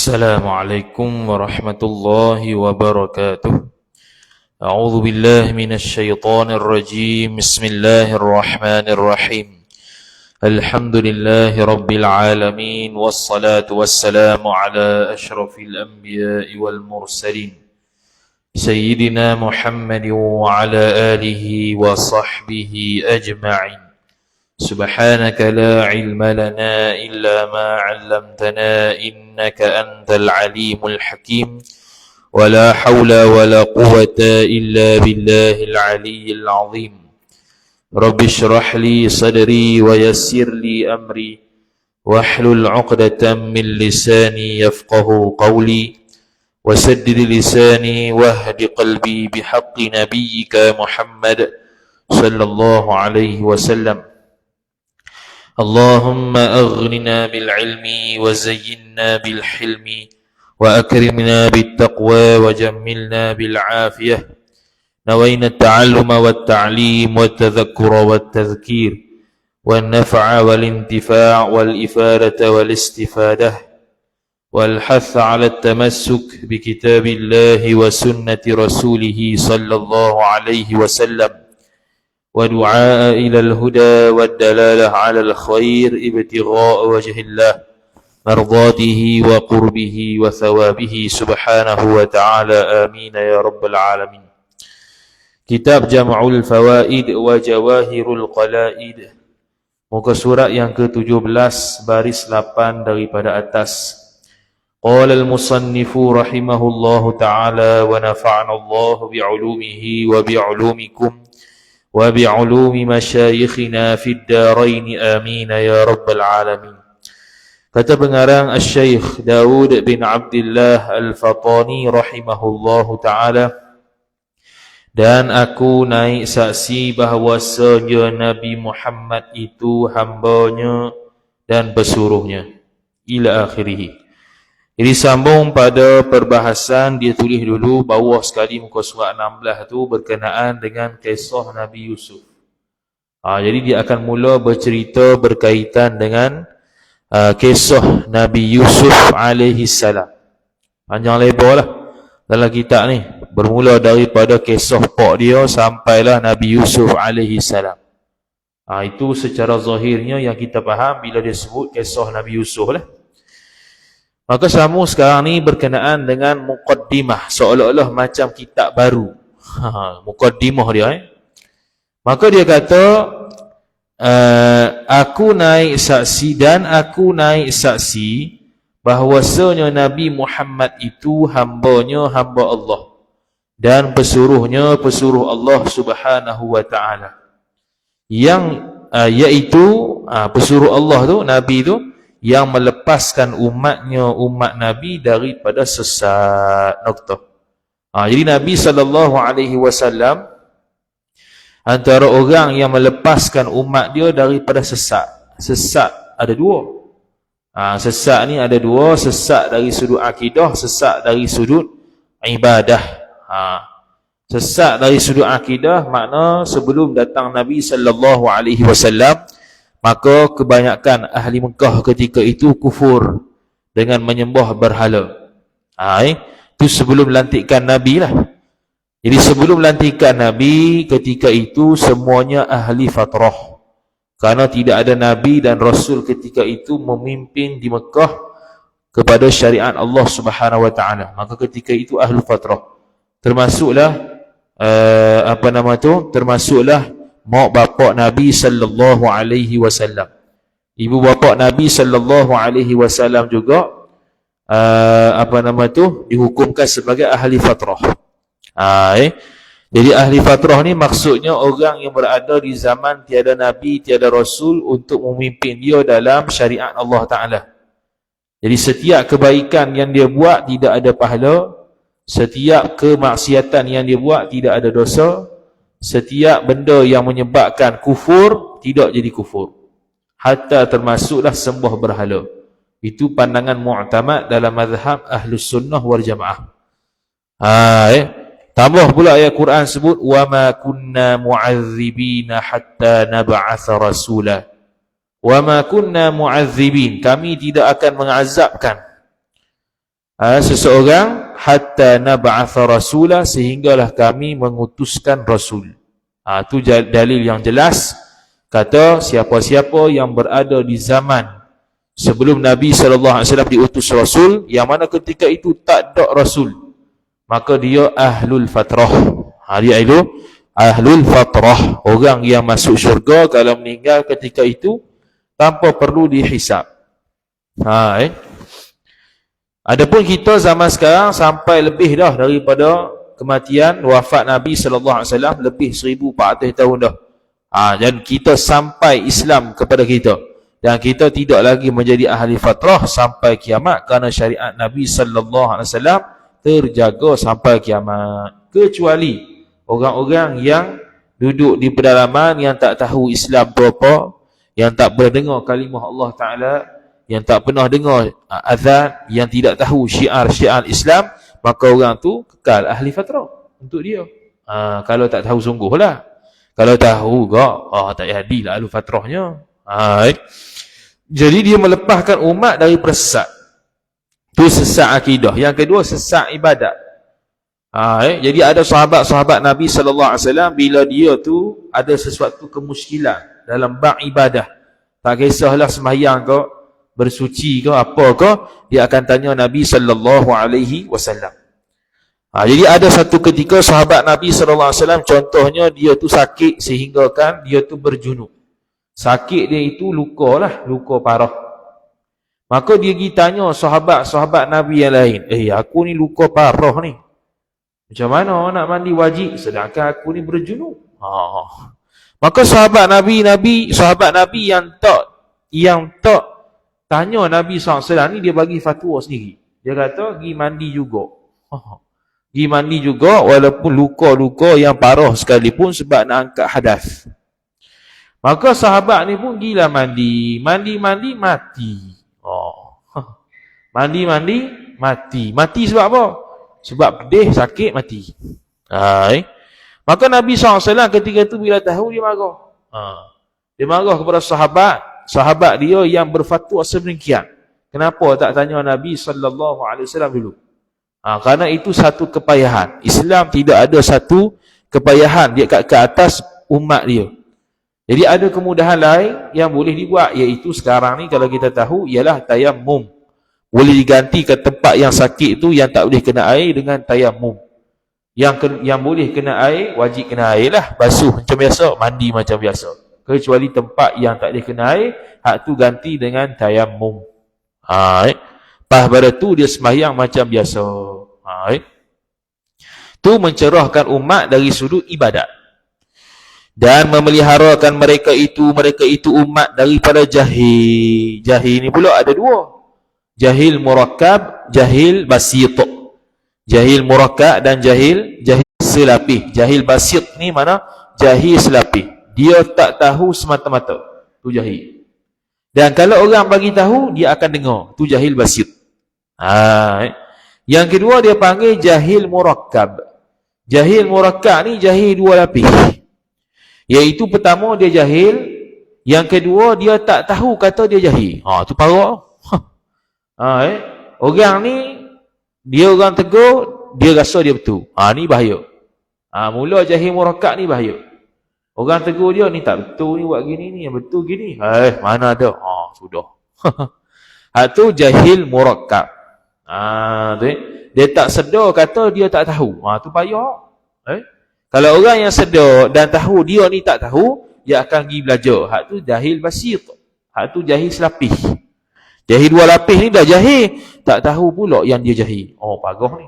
السلام عليكم ورحمة الله وبركاته. أعوذ بالله من الشيطان الرجيم. بسم الله الرحمن الرحيم. الحمد لله رب العالمين، والصلاة والسلام على أشرف الأنبياء والمرسلين سيدنا محمد وعلى آله وصحبه أجمعين. سبحانك لا علم لنا إلا ما علمتنا إنك أنت العليم الحكيم، ولا حول ولا قوة إلا بالله العلي العظيم. رب اشرح لي صدري ويسر لي أمري واحلل عقدة من لساني يفقه قولي، وسدد لساني واهد قلبي بحق نبيك محمد صلى الله عليه وسلم. اللهم أغننا بالعلم وزينا بالحلم وأكرمنا بالتقوى وجملنا بالعافية. نوينا التعلم والتعليم والتذكر والتذكير والنفع والانتفاع والإفادة والاستفادة والحث على التمسك بكتاب الله وسنة رسوله صلى الله عليه وسلم، ودعاء إلى الهدى والدلالة على الخير ابتغاء وجه الله مرضاته وقربه وثوابه سبحانه وتعالى. آمين يا رب العالمين. Kitab Jam'ul Fawaid wa Jawahirul Qala'id, muka surat yang ke-17 baris 8 daripada atas. Qala al-musannifu rahimahullahu ta'ala wa nafa'ana Allah bi'ulumihi wa bi'ulumikum wa bi'ulumi masyayikhina fid darain amin ya rabbal alamin. Kata pengarang Asy-Syaikh Daud bin Abdullah Al-Fatani rahimahullahu ta'ala, dan aku naik saksi bahawasanya Nabi Muhammad itu hambanya dan pesuruhnya ila akhirih. Jadi sambung pada perbahasan, dia tulis dulu bawah sekali muka surat 16 tu berkenaan dengan kisah Nabi Yusuf. Jadi dia akan mula bercerita berkaitan dengan kisah Nabi Yusuf alaihi salam. Panjang lebar lah dalam kitab ni, bermula daripada kisah pak dia sampailah Nabi Yusuf alaihi salam. Itu secara zahirnya yang kita faham bila dia sebut kisah Nabi Yusuf lah. Maka sambung sekarang ni berkenaan dengan muqaddimah, seolah-olah macam kitab baru. Muqaddimah dia. Maka dia kata, aku naik saksi dan aku naik saksi bahawasanya Nabi Muhammad itu hambanya hamba Allah dan pesuruhnya pesuruh Allah Subhanahu wa ta'ala. Yang iaitu pesuruh Allah tu, Nabi tu, yang melepaskan umatnya, umat Nabi daripada sesat. Noktah. Jadi Nabi SAW antara orang yang melepaskan umat dia daripada sesat. Sesat ada dua. Sesat ni ada dua, sesat dari sudut akidah, sesat dari sudut ibadah. Sesat dari sudut akidah makna sebelum datang Nabi SAW, maka kebanyakan ahli Mekah ketika itu kufur dengan menyembah berhala. Itu sebelum lantikan Nabi lah. Jadi sebelum lantikan Nabi, ketika itu semuanya ahli fatrah. Karena tidak ada Nabi dan Rasul ketika itu memimpin di Mekah kepada syariat Allah Subhanahu wa ta'ala. Maka ketika itu ahli fatrah. Termasuklah termasuklah mak bapak Nabi sallallahu alaihi wasallam. Ibu bapa Nabi sallallahu alaihi wasallam juga dihukumkan sebagai ahli fatrah. Jadi ahli fatrah ni maksudnya orang yang berada di zaman tiada Nabi, tiada Rasul untuk memimpin dia dalam syariat Allah Ta'ala. Jadi setiap kebaikan yang dia buat tidak ada pahala, setiap kemaksiatan yang dia buat tidak ada dosa, setiap benda yang menyebabkan kufur tidak jadi kufur, hatta termasuklah sembah berhala. Itu pandangan mu'tamad dalam mazhab Ahlus Sunnah wal Jamaah. Tambah pula ayat Quran sebut wa ma kunna mu'adzibina hatta nab'atha rasula. Wa ma kunna mu'adzibin, kami tidak akan mengazabkan seseorang hatta nab'atha rasula, sehinggalah kami mengutuskan rasul. Itu dalil yang jelas, kata siapa-siapa yang berada di zaman sebelum Nabi SAW diutus rasul, yang mana ketika itu tak ada rasul, maka dia ahlul fatrah. Dia itu ahlul fatrah, orang yang masuk syurga kalau meninggal ketika itu tanpa perlu dihisab. Adapun kita zaman sekarang sampai lebih dah daripada kematian wafat Nabi SAW, lebih 1400 tahun dah. Dan kita sampai Islam kepada kita, dan kita tidak lagi menjadi ahli fatrah sampai kiamat, kerana syariat Nabi SAW terjaga sampai kiamat. Kecuali orang-orang yang duduk di pedalaman, yang tak tahu Islam tu apa, yang tak pernah dengar kalimah Allah Ta'ala, yang tak pernah dengar azan, yang tidak tahu syiar-syiar Islam, maka orang tu kekal ahli fatrah untuk dia. Kalau tak tahu sungguh lah. Kalau tahu tak jadilah ahli fatrahnya. Jadi dia melepaskan umat dari sesat. Tu sesat akidah. Yang kedua, sesat ibadat. Jadi ada sahabat-sahabat Nabi SAW, bila dia tu ada sesuatu kemuskilan dalam bab ibadah, tak kisahlah sembahyang ke, bersuci ke, apa ke, dia akan tanya Nabi SAW. Jadi ada satu ketika sahabat Nabi SAW, contohnya dia tu sakit sehingga kan dia tu berjunub. Sakit dia itu luka lah, luka parah. Maka dia pergi tanya sahabat-sahabat Nabi yang lain, aku ni luka parah ni, macam mana nak mandi wajib sedangkan aku ni berjunub? Maka sahabat Nabi yang tak tanya Nabi SAW ni, dia bagi fatwa sendiri. Dia kata pergi mandi juga. Pergi mandi juga walaupun luka-luka yang parah sekalipun, sebab nak angkat hadas. Maka sahabat ni pun gila mandi mati. Mati sebab apa? Sebab pedih, sakit, mati. Maka Nabi SAW ketika itu bila tahu, dia marah. Dia marah kepada sahabat dia yang berfatwa sedemikian. Kenapa tak tanya Nabi SAW dulu? Kerana itu satu kepayahan. Islam tidak ada satu kepayahan dia ke atas umat dia. Jadi ada kemudahan lain yang boleh dibuat, iaitu sekarang ni kalau kita tahu ialah tayammum. Boleh diganti ke tempat yang sakit tu, yang tak boleh kena air, dengan tayammum. Yang boleh kena air, wajib kena air lah, basuh macam biasa, mandi macam biasa. Kecuali tempat yang tak boleh kena air, hak tu ganti dengan tayammum. Lepas pada tu dia sembahyang macam biasa. Tu mencerahkan umat dari sudut ibadat, dan memeliharakan mereka itu umat daripada jahil. Jahil ni pula ada dua, jahil murakkab, jahil basit. Jahil murakkab dan jahil selapih. Jahil basit ni mana? Jahil selapih. Dia tak tahu semata-mata, tu jahil. Dan kalau orang bagi tahu, dia akan dengar, tu jahil basit. Yang kedua dia panggil jahil murakkab. Jahil murakkab ni jahil dua lapis. Iaitu pertama dia jahil, yang kedua dia tak tahu kata dia jahil. Tu parah. Orang ni dia orang tegur, dia rasa dia betul. Ni bahaya. Mula jahil murakkab ni bahaya. Orang tegur dia, ni tak betul ni, buat gini ni, yang betul gini. Mana ada. Sudah. Tu jahil murakkab. Dia tak sedar kata dia tak tahu. Tu payah. Kalau orang yang sedar dan tahu dia ni tak tahu, dia akan pergi belajar. Hak tu jahil basit. Hak tu jahil selapis. Jahil dua lapis ni dah jahil, tak tahu pula yang dia jahil. Pagah ni.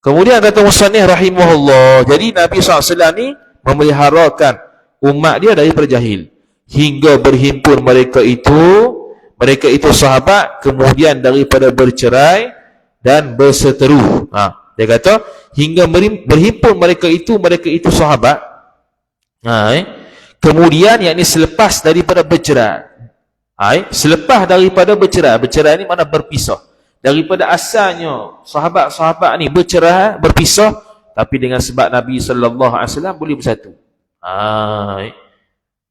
Kemudian kata musannif rahimahullah, jadi Nabi SAW ni memeliharakan umat dia daripada jahil, hingga berhimpun mereka itu sahabat, kemudian daripada bercerai dan berseteru. Dia kata hingga berhimpun mereka itu sahabat. Kemudian yakni selepas daripada bercerai. Selepas daripada bercerai. Bercerai ni mana berpisah. Daripada asalnya sahabat-sahabat ni bercerai, berpisah, tapi dengan sebab Nabi SAW boleh bersatu.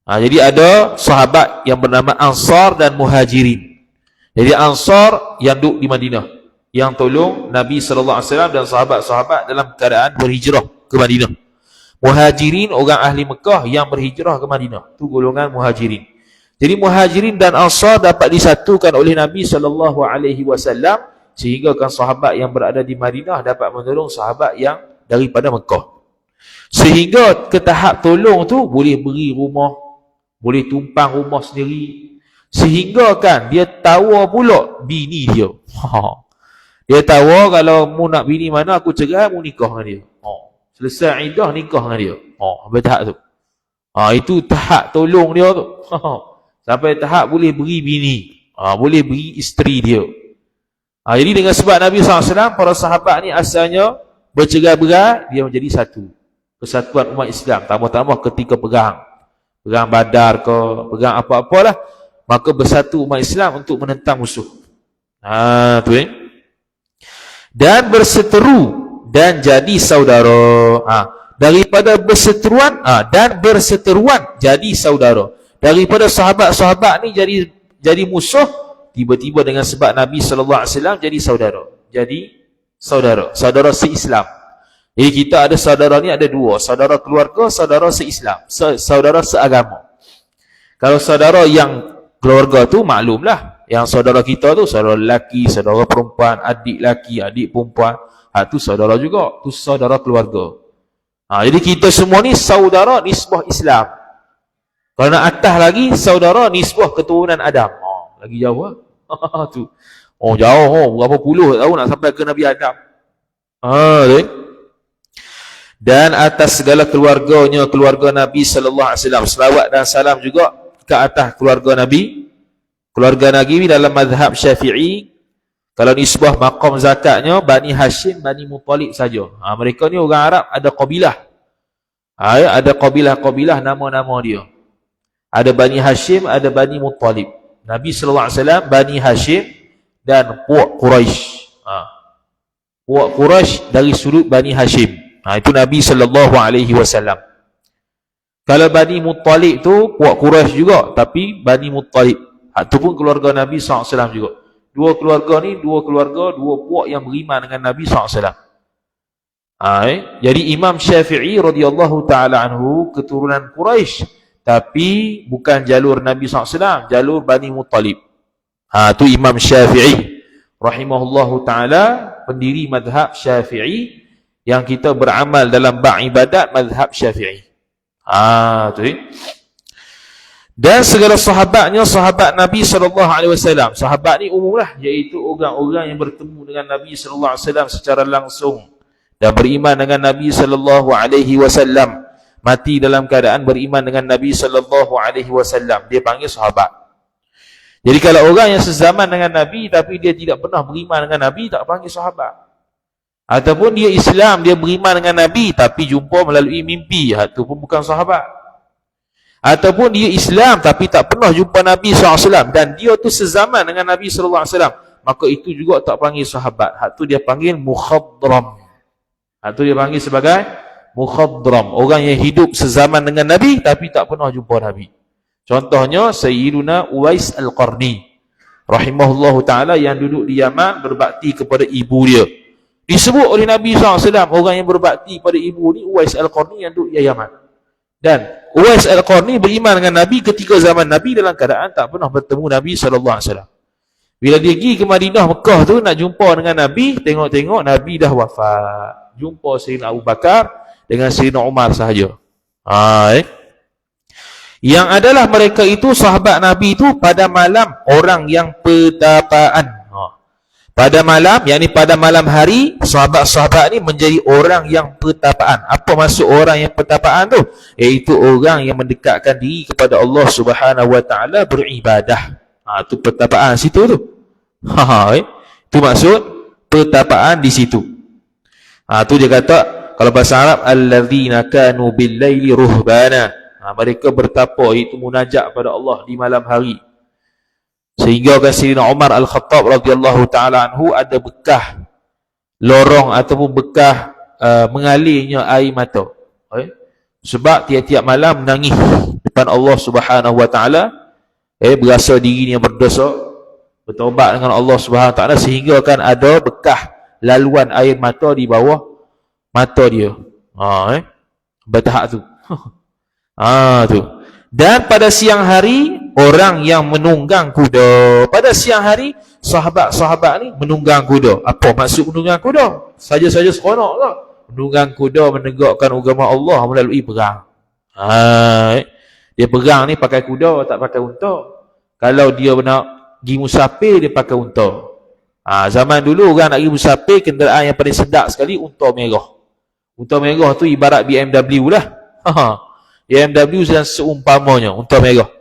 Jadi ada sahabat yang bernama Ansar dan Muhajirin. Jadi Ansar yang duduk di Madinah, yang tolong Nabi SAW dan sahabat-sahabat dalam keadaan berhijrah ke Madinah. Muhajirin, orang ahli Mekah yang berhijrah ke Madinah. Itu golongan muhajirin. Jadi muhajirin dan Ansar dapat disatukan oleh Nabi SAW, sehingga kan sahabat yang berada di Madinah dapat menolong sahabat yang daripada Mekah. Sehingga ke tahap tolong tu boleh beri rumah, boleh tumpang rumah sendiri. Sehingga kan dia tawar pula bini dia. Dia tawar, kalau mu nak bini mana aku cerai, mu nikah dengan dia. Selesai iddah nikah dengan dia. Sampai tahap tu. Itu tahap tolong dia tu. Sampai tahap boleh beri bini, boleh beri isteri dia. Jadi dengan sebab Nabi SAW, para sahabat ni asalnya bercerai-berai, dia menjadi satu. Kesatuan umat Islam. Tambah-tambah ketika perang Badar ke, perang apa-apalah, maka bersatu umat Islam untuk menentang musuh. Tu dan berseteru dan jadi saudara. Daripada berseteruan dan berseteruan jadi saudara. Daripada sahabat-sahabat ni jadi musuh, tiba-tiba dengan sebab Nabi SAW jadi saudara. Jadi saudara se-Islam. Jadi kita ada saudara ni ada dua, saudara keluarga, saudara se-Islam, saudara seagama. Kalau saudara yang keluarga tu maklumlah, yang saudara kita tu saudara lelaki, saudara perempuan, adik lelaki, adik perempuan, tu saudara juga, tu saudara keluarga. Jadi kita semua ni saudara nisbah Islam. Kalau nak atas lagi, saudara nisbah keturunan Adam. Lagi jauh tu. Jauh, berapa puluh tahun nak sampai ke Nabi Adam. Dan atas segala keluarganya, keluarga Nabi SAW, selawat dan salam juga ke atas keluarga Nabi. Keluarga Nabi dalam mazhab Syafi'i, kalau nisbah maqam zakatnya Bani Hashim, Bani Muttalib saja. Mereka ni orang Arab ada qabilah. Ada qabilah-qabilah nama-nama dia. Ada Bani Hashim, ada Bani Muttalib. Nabi SAW Bani Hashim dan puak Quraisy. Puak Quraisy dari sudut Bani Hashim. Itu Nabi SAW. Kalau Bani Muttalib tu puak Quraisy juga, tapi Bani Muttalib. Itu pun keluarga Nabi SAW juga. Dua keluarga ni, dua puak yang beriman dengan Nabi SAW. Jadi Imam Syafi'i radhiyallahu ta'ala anhu keturunan Quraisy, tapi bukan jalur Nabi SAW, jalur Bani Muttalib. Itu Imam Syafi'i rahimahullahu ta'ala, pendiri mazhab Syafi'i, yang kita beramal dalam bab ibadat mazhab Syafi'i. Dan segala sahabatnya, sahabat Nabi SAW. Sahabat ni umumlah, iaitu orang-orang yang bertemu dengan Nabi SAW secara langsung dan beriman dengan Nabi SAW, mati dalam keadaan beriman dengan Nabi SAW, dia panggil sahabat. Jadi kalau orang yang sezaman dengan Nabi tapi dia tidak pernah beriman dengan Nabi, tak panggil sahabat. Ataupun dia Islam, dia beriman dengan Nabi tapi jumpa melalui mimpi, itu pun bukan sahabat. Ataupun dia Islam tapi tak pernah jumpa Nabi SAW dan dia tu sezaman dengan Nabi SAW, maka itu juga tak panggil sahabat. Itu dia panggil mukhadram. Itu dia panggil sebagai mukhadram, orang yang hidup sezaman dengan Nabi tapi tak pernah jumpa Nabi. Contohnya Sayyiduna Uwais Al-Qarni rahimahullahu ta'ala, yang duduk di Yaman berbakti kepada ibu dia. Disebut oleh Nabi SAW, orang yang berbakti pada ibu ni Uwais Al-Qarni yang duduk di Yaman. Dan Uwais Al-Qarni beriman dengan Nabi ketika zaman Nabi dalam keadaan tak pernah bertemu Nabi SAW. Bila dia pergi ke Madinah, Mekah tu nak jumpa dengan Nabi, tengok-tengok Nabi dah wafat. Jumpa Sayyidina Abu Bakar dengan Sayyidina Umar sahaja. Yang adalah mereka itu sahabat Nabi itu pada malam orang yang petapaan. Pada malam, yakni pada malam hari, sahabat-sahabat ni menjadi orang yang petapaan. Apa maksud orang yang petapaan tu? Iaitu orang yang mendekatkan diri kepada Allah Subhanahu Wa Taala beribadah. Itu petapaan situ tu. Itu maksud petapaan di situ. Tu dia kata, kalau bahasa Arab, alladzina kanu bil-laili ruhbana. Mereka bertapa, itu munajat pada Allah di malam hari. Sehingga kan Sayyidina Umar Al-Khattab radhiyallahu ta'ala anhu ada bekah lorong ataupun bekah mengalirnya air mata. Sebab tiap-tiap malam menangis depan Allah Subhanahu Wa Ta'ala, berasa dirinya berdosa, Bertaubat dengan Allah Subhanahu Wa Taala sehingga kan ada bekah laluan air mata di bawah mata dia. Bertahap tu. Tu. Dan pada siang hari orang yang menunggang kuda. Pada siang hari sahabat-sahabat ni menunggang kuda. Apa maksud menunggang kuda? Saja-saja seronok lah. Menunggang kuda menegakkan agama Allah melalui perang. Dia perang ni pakai kuda, tak pakai unta. Kalau dia nak pergi musafir, dia pakai unta. Zaman dulu orang nak pergi musafir, kenderaan yang paling sedap sekali unta merah. Unta merah tu ibarat BMW lah. BMW dan seumpamanya, unta merah.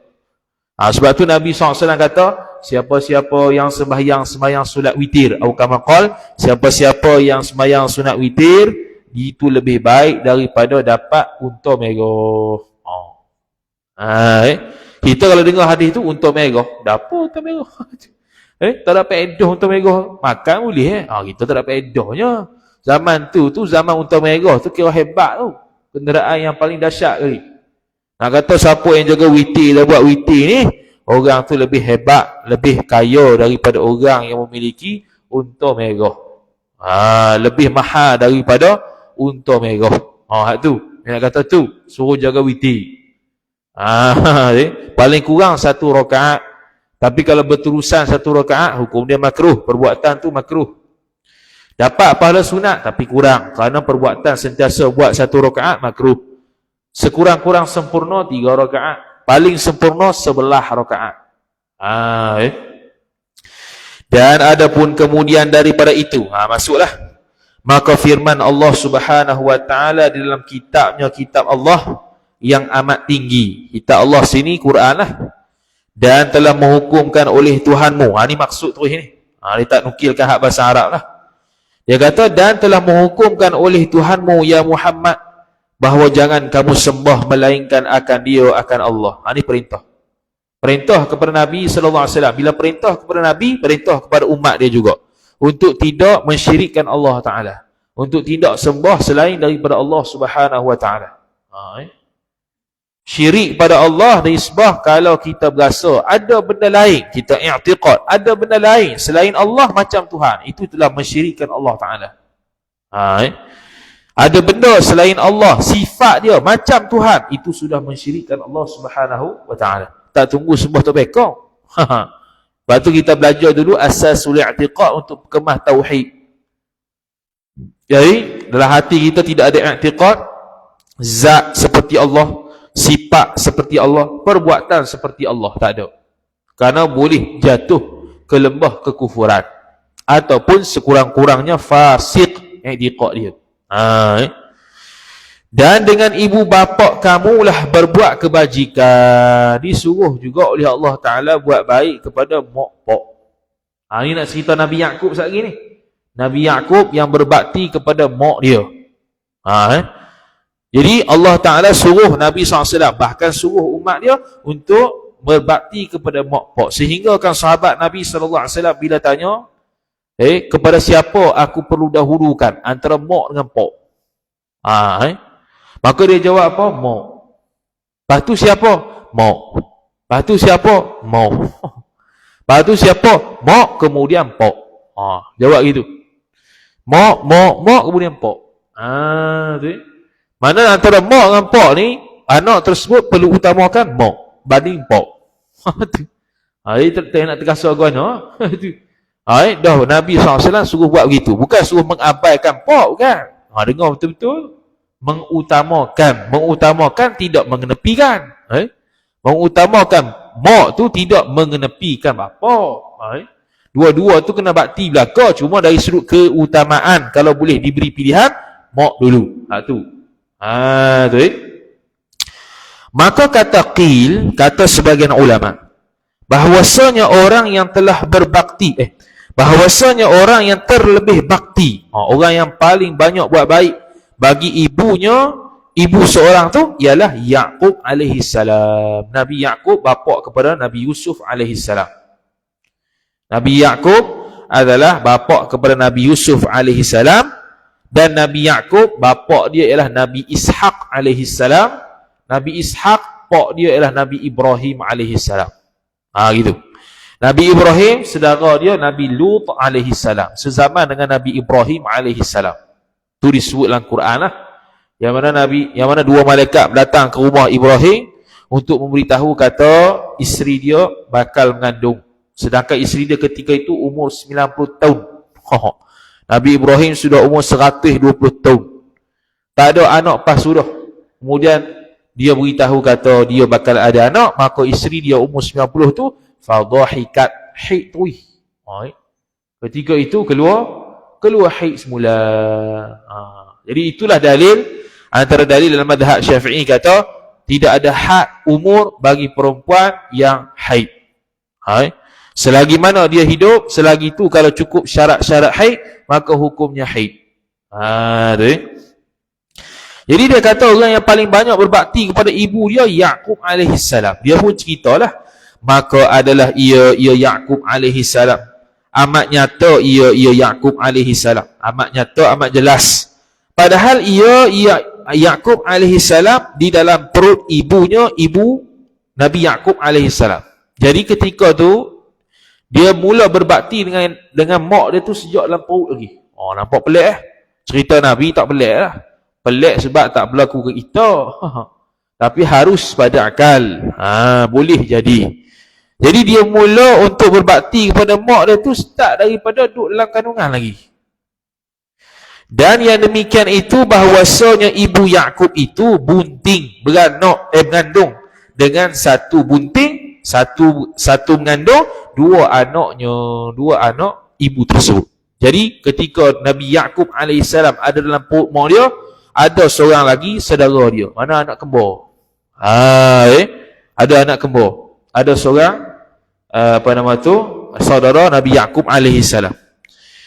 Sebab tu Nabi SAW kata, siapa-siapa yang sembahyang solat witir, atau kama qala, siapa-siapa yang sembahyang sunat witir, itu lebih baik daripada dapat unta merah. Kita kalau dengar hadis tu, unta merah, apa unta merah? Tak dapat edah unta merah, makan boleh kita tak dapat edahnya. Zaman tu zaman unta merah tu kira hebat tu, kenderaan yang paling dahsyat kali. Nak kata siapa yang jaga witir dan buat witir ni, orang tu lebih hebat, lebih kaya daripada orang yang memiliki unta merah. Lebih mahal daripada unta merah. Tu yang nak kata tu suruh jaga witir. Paling kurang 1 rakaat. Tapi kalau berterusan 1 rakaat, hukum dia makruh. Perbuatan tu makruh. Dapat pahala sunat tapi kurang, kerana perbuatan sentiasa buat 1 rakaat makruh. Sekurang-kurang sempurna 3 rakaat. Paling sempurna 11 rakaat. Dan ada pun kemudian daripada itu, masuklah. Maka firman Allah Subhanahu Wa Taala di dalam kitabnya, kitab Allah yang amat tinggi. Kitab Allah sini Quran lah. Dan telah menghukumkan oleh Tuhanmu. Ini maksud terus ni. Dia tak nukilkan hak bahasa Arab lah. Dia kata, dan telah menghukumkan oleh Tuhanmu ya Muhammad, bahawa jangan kamu sembah melainkan akan dia, akan Allah. Ini perintah. Perintah kepada Nabi SAW. Bila perintah kepada Nabi, perintah kepada umat dia juga. Untuk tidak mensyirikkan Allah Ta'ala. Untuk tidak sembah selain daripada Allah Subhanahu Wa Ta'ala. Syirik pada Allah disebah kalau kita berasa ada benda lain, kita i'tiqad ada benda lain selain Allah macam Tuhan, itu telah mensyirikkan Allah Ta'ala. Ada benda selain Allah, sifat dia macam Tuhan, itu sudah mensyirikkan Allah Subhanahu Wa Ta'ala. Tak tunggu sembah tobekong. Lepas tu kita belajar dulu asasul i'tiqad untuk kemah tauhid. Jadi dalam hati kita tidak ada i'tiqad zat seperti Allah, sifat seperti Allah, perbuatan seperti Allah, tak ada. Kerana boleh jatuh ke lembah kekufuran ataupun sekurang-kurangnya fasik i'tiqad dia. Dan dengan ibu bapa kamulah berbuat kebajikan. Disuruh juga oleh Allah Ta'ala buat baik kepada mak pak. Ini nak cerita Nabi Yaqub sekali ni. Nabi Yaqub yang berbakti kepada mak dia. Jadi Allah Ta'ala suruh Nabi SAW, bahkan suruh umat dia untuk berbakti kepada mak pak. Sehingga kan sahabat Nabi SAW bila tanya, kepada siapa aku perlu dahulukan antara mak dengan pak? Maka dia jawab apa? Mak. Lepas tu siapa? Mak. Lepas tu siapa? Mak. Lepas tu siapa? Mak kemudian pak. Jawab gitu. Mak, kemudian pak. Tu. Mana antara mak dengan pak ni, anak tersebut perlu utamakan mak banding pak. Dia nak terkasar agama. Dah Nabi SAW suruh buat begitu. Bukan suruh mengabaikan pak, bukan. Dengar betul-betul. Mengutamakan tidak mengenepikan. Mengutamakan mak tu tidak mengenepikan bapa. Dua-dua tu kena bakti belaka. Cuma dari sudut keutamaan, kalau boleh diberi pilihan, mak dulu. Maka kata qil, kata sebagian ulama, bahwasanya orang yang telah berbakti, bahwasanya orang yang terlebih bakti, orang yang paling banyak buat baik bagi ibunya, ibu seorang tu ialah Yaqub alaihi salam. Nabi Yaqub bapa kepada Nabi Yusuf alaihi salam. Nabi Yaqub adalah bapa kepada Nabi Yusuf alaihi salam, dan Nabi Yaqub bapa dia ialah Nabi Ishaq alaihi salam. Nabi Ishaq pak dia ialah Nabi Ibrahim alaihi salam. Gitu. Nabi Ibrahim, saudara dia Nabi Lut alaihi salam, sezaman dengan Nabi Ibrahim alaihi salam. Tu disebut dalam Quran lah. Yang mana dua malaikat datang ke rumah Ibrahim untuk memberitahu kata isteri dia bakal mengandung. Sedangkan isteri dia ketika itu umur 90 tahun. Nabi Ibrahim sudah umur 120 tahun. Tak ada anak pas sudah. Kemudian dia beritahu kata dia bakal ada anak, maka isteri dia umur 90 tu fadhahikat haid tu. Ketika itu keluar haid semula. Jadi itulah dalil, antara dalil dalam mazhab Syafi'i kata tidak ada had umur bagi perempuan yang haid. Selagi mana dia hidup, selagi itu kalau cukup syarat-syarat haid, maka hukumnya haid. Jadi dia kata orang yang paling banyak berbakti kepada ibu dia Yaqub alaihi salam. Dia pun ceritalah, maka adalah ia Yaqub alaihi salam. Amat nyata ia Yaqub alaihi salam. Amat nyata, amat jelas. Padahal ia Yaqub alaihi salam di dalam perut ibunya, ibu Nabi Yaqub alaihi salam. Jadi ketika tu dia mula berbakti dengan mak dia tu sejak dalam perut lagi. Nampak pelik Cerita Nabi tak pelik lah. Pelik sebab tak berlaku ke kita. Tapi harus pada akal. Boleh jadi. Jadi dia mula untuk berbakti kepada mak dia tu start daripada duduk dalam kandungan lagi. Dan yang demikian itu bahawasanya ibu Yaqub itu bunting, mengandung dengan satu bunting, satu mengandung dua anak ibu tersebut. Jadi ketika Nabi Yaqub alaihissalam ada dalam perut mak dia, ada seorang lagi saudara dia. Mana anak kembar? Ada anak kembar. Ada seorang saudara Nabi Yaqub alaihissalam.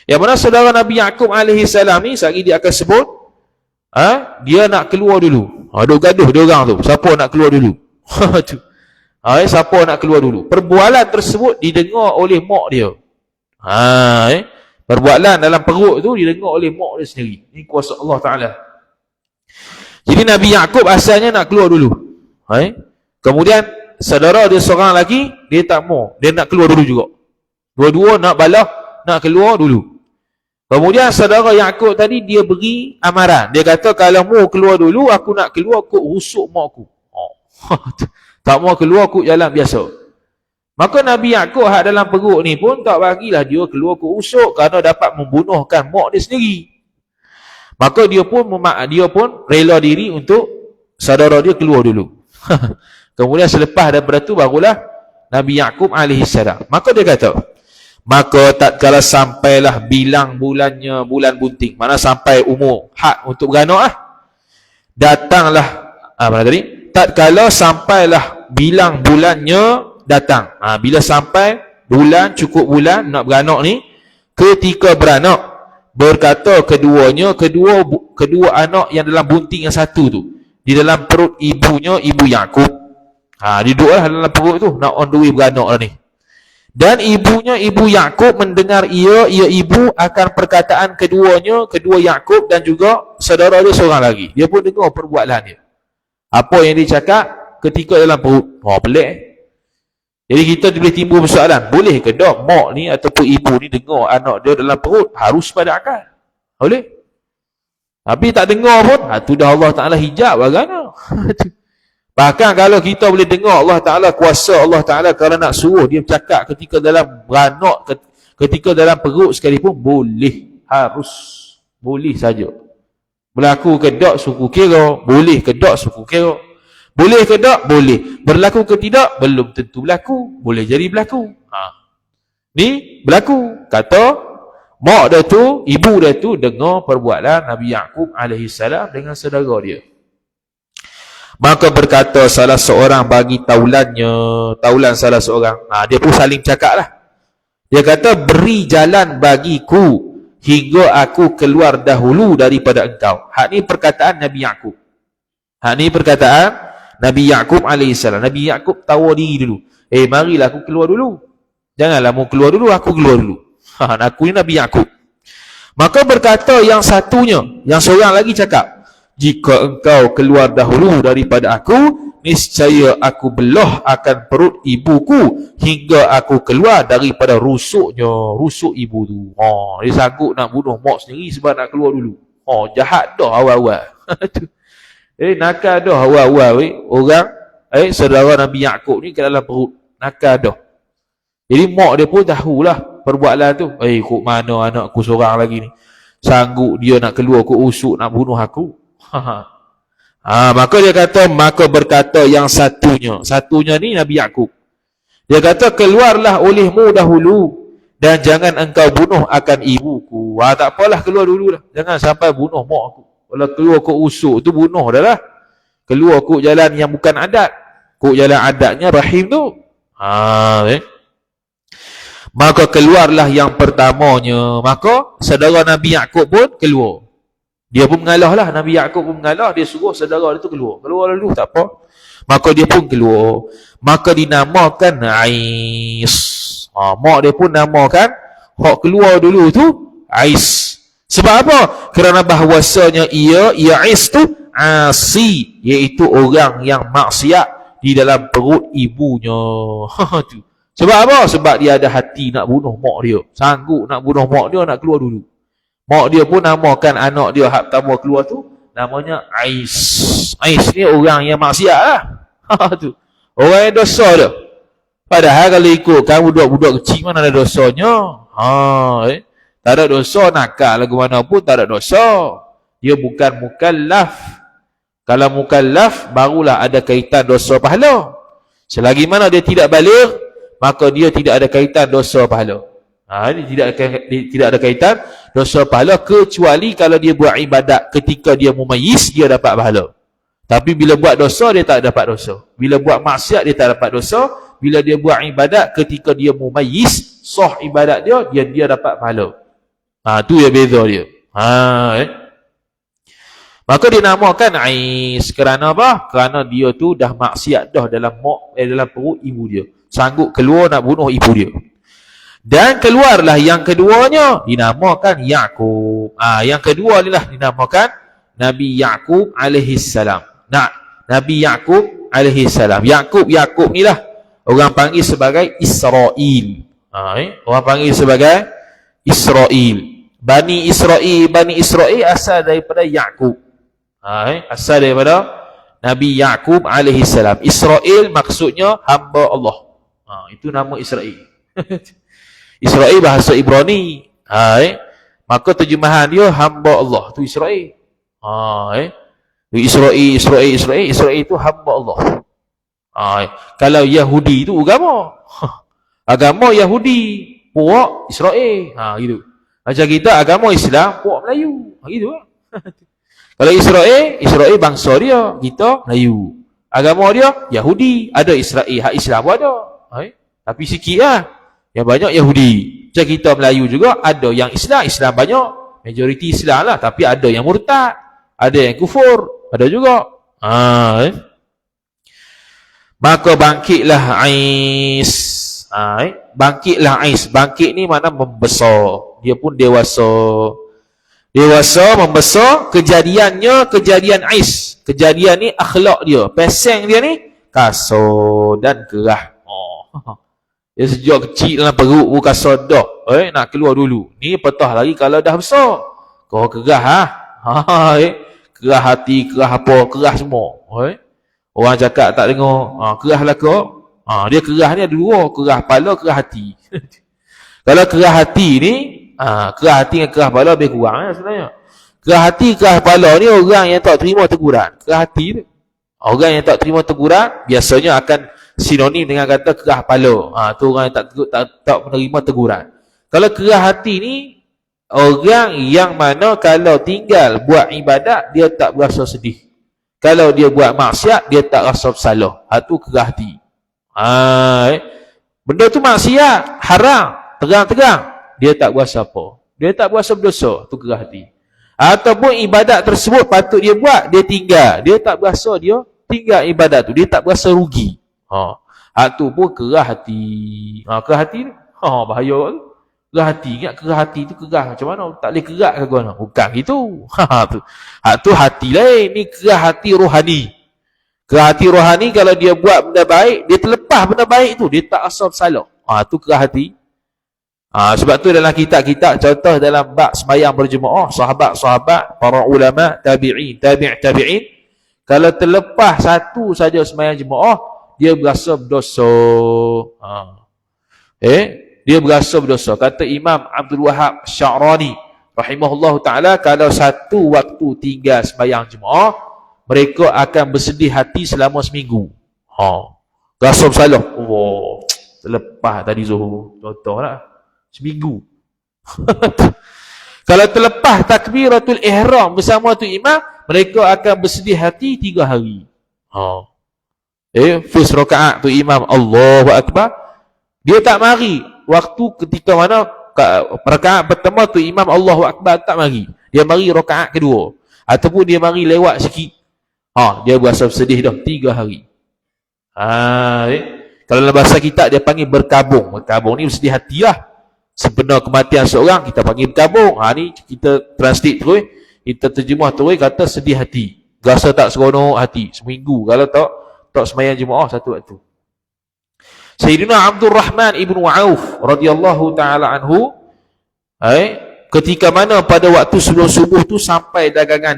Yang mana saudara Nabi Yaqub alaihissalam ni, sekali dia akan sebut, dia nak keluar dulu. Ada gaduh dia orang tu. Siapa nak keluar dulu? Siapa nak keluar dulu? Perbualan tersebut didengar oleh mak dia. Perbualan dalam perut tu didengar oleh mak dia sendiri. Ini kuasa Allah Ta'ala. Jadi Nabi Yaqub asalnya nak keluar dulu. Kemudian saudara dia seorang lagi, dia tak mau. Dia nak keluar dulu juga. Dua-dua nak balah, nak keluar dulu. Kemudian saudara Yaqub tadi dia beri amaran. Dia kata kalau mau keluar dulu, aku nak keluar kok rusuk mak aku. Tak mau keluar kok jalan biasa. Maka Nabi Yaqub hak dalam perut ni pun tak bagilah dia keluar kok rusuk kerana dapat membunuhkan mak dia sendiri. Maka dia pun rela diri untuk saudara dia keluar dulu. Kemudian selepas daripada tu barulah Nabi Yaqub alaihissalam. Maka dia kata, maka tatkala sampailah bilang bulannya bulan bunting, mana sampai umur hak untuk beranak datanglah tatkala sampailah bilang bulannya datang. Bila sampai bulan, cukup bulan nak beranak ni, ketika beranak berkata kedua anak yang dalam bunting yang satu tu di dalam perut ibunya, ibu Yaqub. Duduklah dalam perut tu nak on the way beranak lah ni. Dan ibunya, ibu Yaqub mendengar ia ibu akan perkataan kedua Yaqub dan juga saudara dia seorang lagi. Dia pun dengar perbualan dia. Apa yang dia cakap ketika dalam perut. Pelik. Jadi kita boleh timbul persoalan. Boleh ke tak mak ni ataupun ibu ni dengar anak dia dalam perut? Harus pada akal. Boleh? Tapi tak dengar pun, tu dah Allah Ta'ala hijab bagaimana? Bahkan kalau kita boleh dengar Allah Ta'ala, kuasa Allah Ta'ala kalau nak suruh dia bercakap ketika dalam beranak, ketika dalam perut sekalipun, boleh. Harus. Boleh saja. Berlaku ke tak suku kira? Boleh ke tak suku kira? Boleh ke tak? Boleh. Berlaku ke tidak? Belum tentu berlaku. Boleh jadi berlaku. Ni berlaku. Kata mak dia tu, ibu dia tu dengar perbualan Nabi Yaqub alaihissalam dengan saudara dia. Maka berkata salah seorang bagi taulan salah seorang. Dia pun saling cakap lah. Dia kata, beri jalan bagiku hingga aku keluar dahulu daripada engkau. Hak ni perkataan Nabi Yaqub. Hak ni perkataan Nabi Yaqub alaihissalam. Nabi Yaqub tawar diri dulu. Marilah aku keluar dulu. Janganlah mau keluar dulu, aku keluar dulu. Aku ni Nabi Yaqub. Maka berkata yang satunya, yang seorang lagi cakap, jika engkau keluar dahulu daripada aku, niscaya aku belah akan perut ibuku hingga aku keluar daripada rusuk ibu tu. Dia sanggup nak bunuh mak sendiri sebab nak keluar dulu. Jahat dah awal-awal. Nakal dah awal-awal orang saudara Nabi Yaqub ni ke dalam perut. Nakal dah. Jadi mak dia pun tahulah perbuatan tu. Kok mana anakku seorang lagi ni, sanggup dia nak keluar ke usuk nak bunuh aku. Maka dia kata, maka berkata yang satunya ni Nabi Yaqub. Dia kata, keluarlah olehmu dahulu dan jangan engkau bunuh akan ibuku. Tak apalah, keluar dululah. Jangan sampai bunuh mak aku. Kalau keluar ke usuk tu bunuh dah lah. Keluar ke jalan yang bukan adat. Ke jalan adatnya rahim tu. Maka keluarlah yang pertamanya. Maka saudara Nabi Yaqub pun keluar. Dia pun mengalah lah. Nabi Yaqub pun mengalah. Dia suruh saudara dia tu keluar. Keluar dulu, tak apa. Maka dia pun keluar. Maka dinamakan Ais. Mak dia pun namakan hak keluar dulu tu Ais. Sebab apa? Kerana bahawasanya Ais tu asi, iaitu orang yang maksiat di dalam perut ibunya. Sebab apa? Sebab dia ada hati nak bunuh mak dia. Sanggup nak bunuh mak dia, nak keluar dulu. Mak dia pun namakan anak dia hak pertama keluar tu namanya Ais. Ais ni orang yang maksiat lah. Tu. Orang yang dosa dia. Padahal kalau ikutkan budak-budak kecil mana ada dosanya. Tak ada dosa, nakal lagu mana pun tak ada dosa. Dia bukan mukallaf. Kalau mukallaf barulah ada kaitan dosa pahala. Selagi mana dia tidak baligh, maka dia tidak ada kaitan dosa pahala. Dia tidak ada kaitan dosa pahala, kecuali kalau dia buat ibadat ketika dia mumayyiz, dia dapat pahala. Tapi bila buat dosa, dia tak dapat dosa. Bila buat maksiat, dia tak dapat dosa. Bila dia buat ibadat ketika dia mumayyiz, sah ibadat dia dapat pahala. Tu yang beza dia. Maka dinamakan Ais. Kerana apa? Kerana dia tu dah maksiat dah dalam perut ibu dia. Sanggup keluar nak bunuh ibu dia. Dan keluarlah yang keduanya, dinamakan Yaqub. Yang kedua ni lah dinamakan Nabi Yaqub alaihi salam. Nabi Yaqub alaihi salam. Yaqub ni lah orang panggil sebagai Israel. Orang panggil sebagai Israel. Bani Israel asal daripada Yaqub. Asal daripada Nabi Yaqub alaihi salam. Israel maksudnya hamba Allah. Itu nama Israel. Israel bahasa Ibrani. Maka terjemahan dia hamba Allah. Itu Israel. Israel itu hamba Allah. Kalau Yahudi itu agama. Agama Yahudi, puak Israel. Gitu. Macam kita agama Islam, puak Melayu. Gitu. Kalau Israel bangsa dia, kita Melayu. Agama dia Yahudi, ada Israel, hak Islam pun ada. Tapi sikit lah. Yang banyak Yahudi. Macam kita Melayu juga, ada yang Islam banyak. Majoriti Islam lah, tapi ada yang murtad. Ada yang kufur, ada juga. Maka bangkitlah Ais. Bangkitlah Ais. Bangkit ni mana membesar. Dia pun dewasa. Membesar. Kejadiannya, kejadian Ais. Kejadian ni akhlak dia. Peseng dia ni kasar dan kerah. Dia sejak kecil dalam perut pun kasar dah. Nak keluar dulu. Ni petah lagi kalau dah besar. Kau kerah kerah hati, kerah apa, kerah semua. Orang cakap tak dengar. Kerah lah kau. Dia kerah ni ada dua. Kerah kepala, kerah hati. Kalau kerah hati ni, kerah hati dengan kerah kepala lebih kurang sebenarnya. Kerah hati, kerah kepala ni orang yang tak terima teguran. Kerah hati tu. Orang yang tak terima teguran biasanya akan sinonim dengan kata kerah kepala. Tu orang yang tak menerima teguran. Kalau kerah hati ni, orang yang mana kalau tinggal buat ibadat, dia tak berasa sedih. Kalau dia buat maksiat, dia tak rasa bersalah. Tu kerah hati. Benda tu maksiat, haram, terang-terang. Dia tak berasa apa. Dia tak berasa berdosa. Tu kerah hati. Ataupun ibadat tersebut patut dia buat, dia tinggal. Dia tak berasa dia tinggal ibadat tu. Dia tak berasa rugi. Tu pun kerah hati. Kerah hati tu, bahaya tu. Kerah hati. Ingat kerah hati tu kerah macam mana? Tak boleh kerak ke kau? Bukan gitu. Tu hati lain. Ni kerah hati rohani. Kerah hati rohani kalau dia buat benda baik, dia terlepas benda baik tu, dia tak rasa bersalah. Tu kerah hati. Sebab tu dalam kitab-kitab, contoh dalam bab sembahyang berjemaah, sahabat-sahabat, para ulama, tabi'in, tabi'in, kalau terlepas satu saja sembahyang jemaah, dia berasa berdosa. Dia berasa berdosa. Kata Imam Abdul Wahab Sya'rani rahimahullahu ta'ala, kalau satu waktu tinggal sembahyang jemaah, mereka akan bersedih hati selama seminggu. Rasa bersalah. Terlepas tadi Zuhur. Contohlah. Seminggu. Kalau terlepas takbiratul ihram bersama tu imam, mereka akan bersedih hati 3 hari. First rakaat tu imam Allahu Akbar, dia tak mari. Waktu ketika mana rakaat pertama tu imam Allahu Akbar tak mari. Dia mari rakaat kedua. Ataupun dia mari lewat sikit. Dia berasa bersedih dah 3 hari. Kalau dalam bahasa kita dia panggil berkabung. Berkabung ni bersedih hati lah. Sebenar kematian seorang kita panggil berkabung. Ni kita translate terus, kita terjemah terus, kata sedih hati. Rasa tak seronok hati seminggu kalau tak sembahyang jemaah satu waktu. Sayyidina Abdul Rahman ibn Auf radhiyallahu taala anhu, ketika mana pada waktu sebelum subuh tu sampai dagangan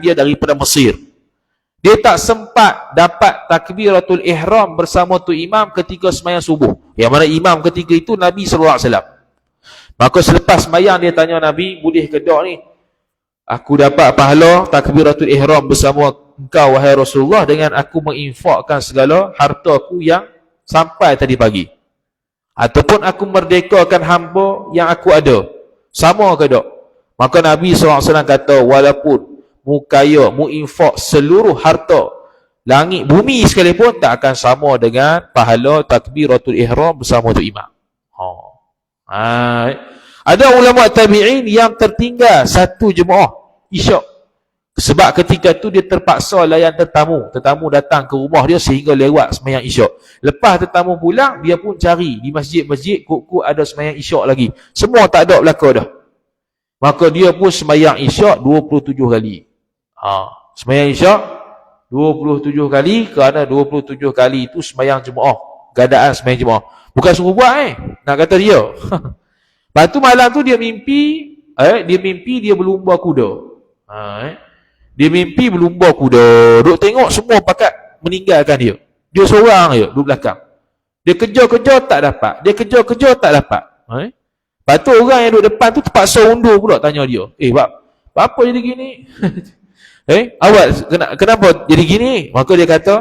dia daripada Mesir. Dia tak sempat dapat takbiratul ihram bersama tu imam ketika sembahyang subuh. Yang mana imam ketika itu Nabi SAW. Maka selepas sembahyang dia tanya Nabi, boleh ke tak ni aku dapat pahala takbiratul ihram bersama engkau wahai Rasulullah dengan aku menginfakkan segala harta aku yang sampai tadi pagi, ataupun aku merdekakan hamba yang aku ada, sama ke tak? Maka Nabi SAW kata, walaupun mu kaya, mu infak seluruh harta langit bumi sekalipun, tak akan sama dengan pahala takbiratul ihram bersama tu imam. Ada ulama tabi'in yang tertinggal satu jemaah isyak, sebab ketika tu dia terpaksa layan tetamu datang ke rumah dia sehingga lewat sembahyang isyak. Lepas tetamu pulang, dia pun cari di masjid-masjid, kok ada sembahyang isyak lagi, semua tak ada belaka dah. Maka dia pun sembahyang isyak 27 kali. Sembahyang isyak 27 kali, kerana 27 kali itu sembahyang jemaah, keadaan sembahyang jemaah, bukan suruh buat nak kata dia. Lepas tu malam tu dia mimpi dia berlumba kuda. Dia mimpi berlumba kuda, duk tengok semua pakat meninggalkan dia. Dia seorang je duduk belakang. Dia kejar-kejar tak dapat, dia kejar-kejar tak dapat. Lepas tu orang yang duduk depan tu terpaksa undur pula, tanya dia, apa jadi gini? Awak kenapa jadi gini? Maka dia kata,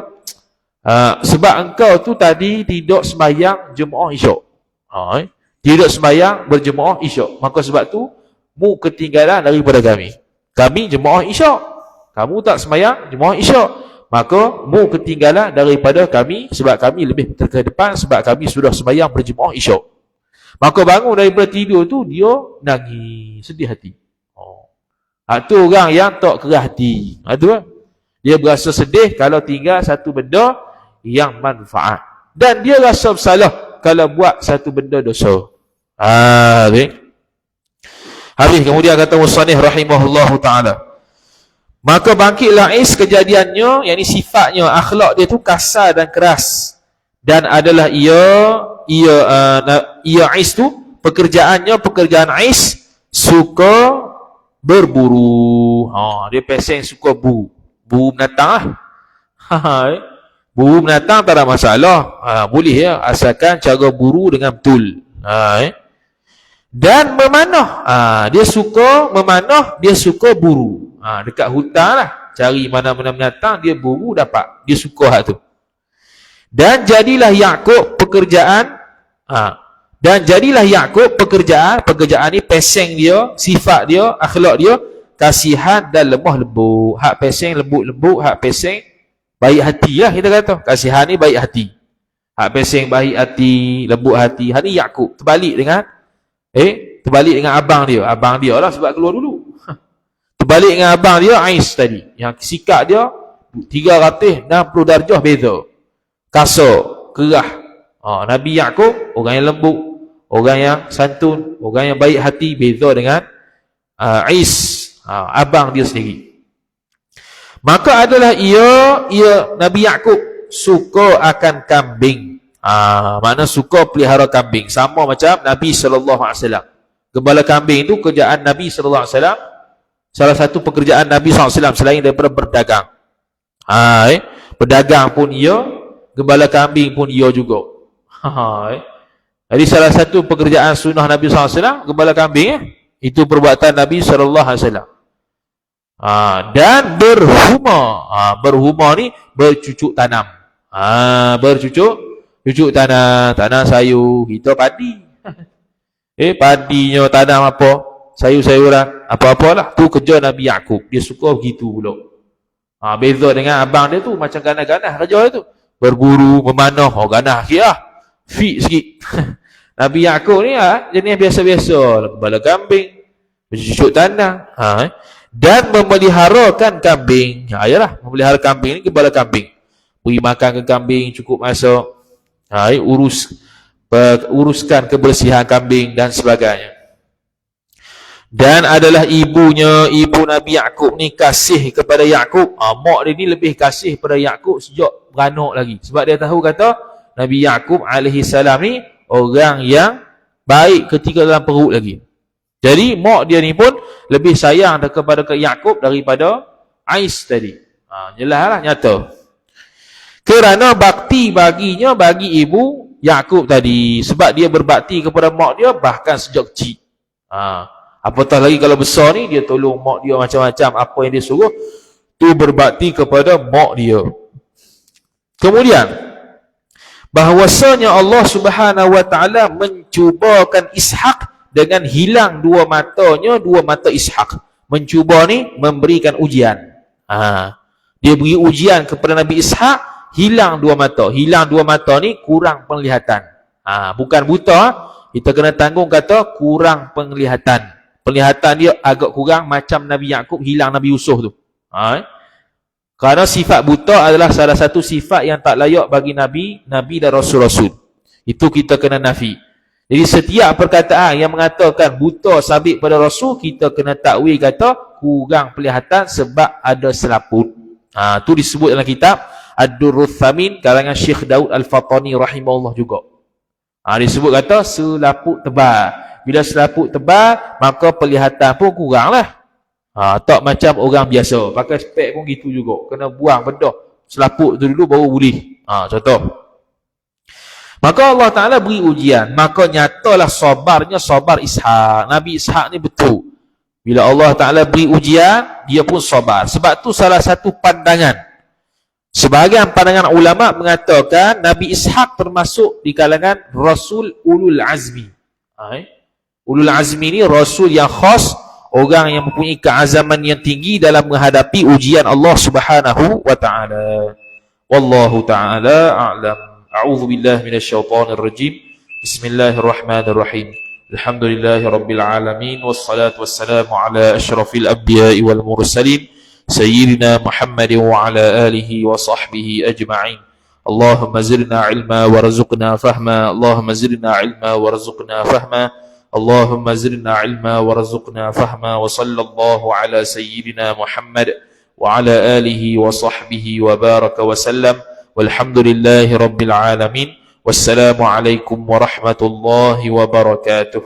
sebab engkau tu tadi tidak sembahyang jemaah isyak. Tidak sembahyang berjemaah isyak. Maka sebab tu mu ketinggalan daripada kami. Kami jemaah isyak, kamu tak sembahyang jemaah isyak. Maka mu ketinggalan daripada kami, sebab kami lebih ke depan, sebab kami sudah sembahyang berjemaah isyak. Maka bangun daripada tidur tu dia nangis, sedih hati. Itu orang yang tak kerah hati. Dia berasa sedih kalau tinggal satu benda yang manfaat, dan dia rasa bersalah kalau buat satu benda dosa. Habis kemudian kata musannif rahimahullahu ta'ala, maka bangkitlah Is kejadiannya, yakni sifatnya, akhlak dia tu kasar dan keras, dan adalah ia Is tu pekerjaan Is suka berburu. Dia peseng suka buru binatang buru binatang tak ada masalah, boleh ya, asalkan cara buru dengan betul. Dan memanah, dia suka memanah, dia suka buru. Dekat hutan lah, cari mana-mana binatang, dia buru dapat, dia suka hak tu. Dan jadilah Yakub pekerjaan pekerjaan ni, peseng dia, sifat dia, akhlak dia, kasihan dan lemah lembut. Hak peseng lembut-lembut, hak peseng baik hati lah kita kata. Kasihan ni baik hati, hak peseng baik hati, lembut hati. Hak ni Yakub terbalik dengan abang dia lah, sebab keluar dulu. Terbalik dengan abang dia Ais tadi, yang sikap dia 360 darjah beza, kasar, kerah. Nabi Yakub orang yang lembut, orang yang santun, orang yang baik hati, beza dengan Ais, abang dia sendiri. Maka adalah ia Nabi Yaqub suka akan kambing. Makna suka pelihara kambing. Sama macam Nabi SAW. Gembala kambing itu kerjaan Nabi SAW. Salah satu pekerjaan Nabi SAW selain daripada berdagang. Berdagang pun ia, gembala kambing pun ia juga. Jadi salah satu pekerjaan sunnah Nabi SAW, gembala kambing, itu perbuatan Nabi SAW. Dan berhuma. Berhuma ni bercucuk tanam. Bercucuk tanam sayur. Kita padi. Padinya tanam apa? Sayur-sayuran. Apa-apalah. Tu kerja Nabi Yaqub. Dia suka begitu pula. Beza dengan abang dia tu. Macam ganah-ganah kerja dia tu. Berburu, memanah. Ganah sikit lah. Fit sikit. Nabi Yaqub ni jenis biasa-biasa. Kepala kambing. Bercucuk tanam. Dan memeliharakan kambing. Yalah, memelihara kambing ni kepala kambing. Beri makan ke kambing cukup masa. Uruskan kebersihan kambing dan sebagainya. Dan adalah ibu Nabi Yaqub ni kasih kepada Yaqub. Mak dia ni lebih kasih pada Yaqub sejak beranak lagi. Sebab dia tahu kata Nabi Yaqub alaihi salam ni orang yang baik ketika dalam perut lagi. Jadi mak dia ni pun lebih sayang kepada Yaqub daripada Ais tadi. Jelaslah, nyata. Kerana bakti baginya, bagi ibu Yaqub tadi. Sebab dia berbakti kepada mak dia bahkan sejak kecil. Apatah lagi kalau besar ni, dia tolong mak dia macam-macam. Apa yang dia suruh, tu berbakti kepada mak dia. Kemudian, bahawasanya Allah Subhanahu Wa Taala mencubakan Ishaq dengan hilang dua mata Ishaq. Mencuba ni memberikan ujian. Dia beri ujian kepada Nabi Ishaq, hilang dua mata. Hilang dua mata ni kurang penglihatan. Bukan buta, kita kena tanggung kata kurang penglihatan. Penglihatan dia agak kurang macam Nabi Yaqub hilang Nabi Yusuf tu. Kerana sifat buta adalah salah satu sifat yang tak layak bagi Nabi dan Rasul-Rasul. Itu kita kena nafi. Jadi setiap perkataan yang mengatakan buta sabit pada Rasul, kita kena takwil kata kurang penglihatan sebab ada selaput. Tu disebut dalam kitab Ad-Durrul Thamin karangan Syekh Daud Al-Fatani rahimahullah juga. Disebut kata selaput tebal. Bila selaput tebal, maka penglihatan pun kurang lah. Tak macam orang biasa. Pakai spek pun gitu juga. Kena buang bedah selaput tu dulu baru boleh. Contoh. Maka Allah Ta'ala beri ujian. Maka nyatalah sabarnya sabar Ishaq. Nabi Ishaq ni betul. Bila Allah Ta'ala beri ujian, dia pun sabar. Sebab tu salah satu pandangan. Sebahagian pandangan ulama mengatakan Nabi Ishaq termasuk di kalangan Rasul Ulul Azmi. Ulul Azmi ni Rasul yang khas. Orang yang mempunyai keazaman yang tinggi dalam menghadapi ujian Allah Subhanahu Wa Ta'ala. Wallahu Ta'ala a'lam. أعوذ بالله من الشيطان الرجيم بسم الله الرحمن الرحيم الحمد لله رب العالمين والصلاة والسلام على أشرف الأنبياء والمرسلين سيدنا محمد وعلى آله وصحبه أجمعين اللهم زدنا علما ورزقنا فهما اللهم زدنا علما ورزقنا فهما اللهم زدنا علما ورزقنا فهما وصلى الله على سيدنا محمد وعلى آله وصحبه وبارك وسلم والحمد لله رب العالمين والسلام عليكم ورحمة الله وبركاته.